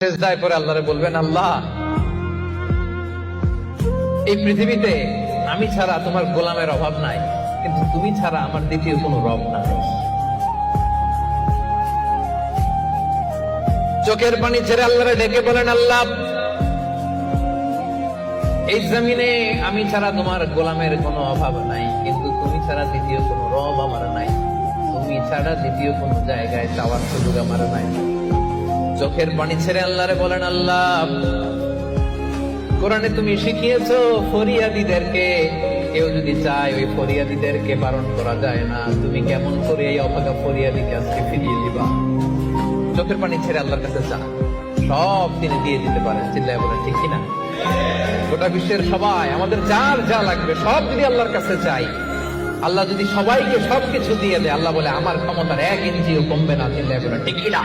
সেজদায় পরে আল্লাহরে বলবেন, আল্লাহ এই পৃথিবীতে আমি ছাড়া তোমার গোলামের অভাব নাই, কিন্তু তুমি ছাড়া আমার দ্বিতীয় কোনো রব নাই। চোখের পানি ছেড়ে আল্লাহরে ডেকে বলেন, আল্লাহ এই জমিনে আমি ছাড়া তোমার গোলামের কোনো অভাব নাই, কিন্তু তুমি ছাড়া দ্বিতীয় কোনো রব আমার নাই, তুমি ছাড়া দ্বিতীয় কোনো জায়গায় চাওয়ার সুযোগ আমার নাই। চোখের পানি ছেড়ে আল্লাহরে বলেন, আল্লাহ কোরআনে তুমি শিখিয়েছো ফরিয়াদীদেরকে কেউ যদি চায় ওই ফরিয়াদীদেরকে বারণ করা যায় না, তুমি কেমন করে এই অভাগা ফরিয়াদীকে আজকে ফিরিয়ে দিবা? চোখের পানি ছেড়ে আল্লাহর কাছে চান, সব তিনি দিয়ে দিতে পারেন। চিল্লায় বলেন ঠিক কিনা? গোটা বিশ্বের সবাই আমাদের যার যা লাগবে সব যদি আল্লাহর কাছে চাই, আল্লাহ যদি সবাইকে সবকিছু দিয়ে দেয়, আল্লাহ বলে আমার ক্ষমতার 1 ইঞ্চিও কমবে না। চিল্লায় বলেন ঠিক কিনা?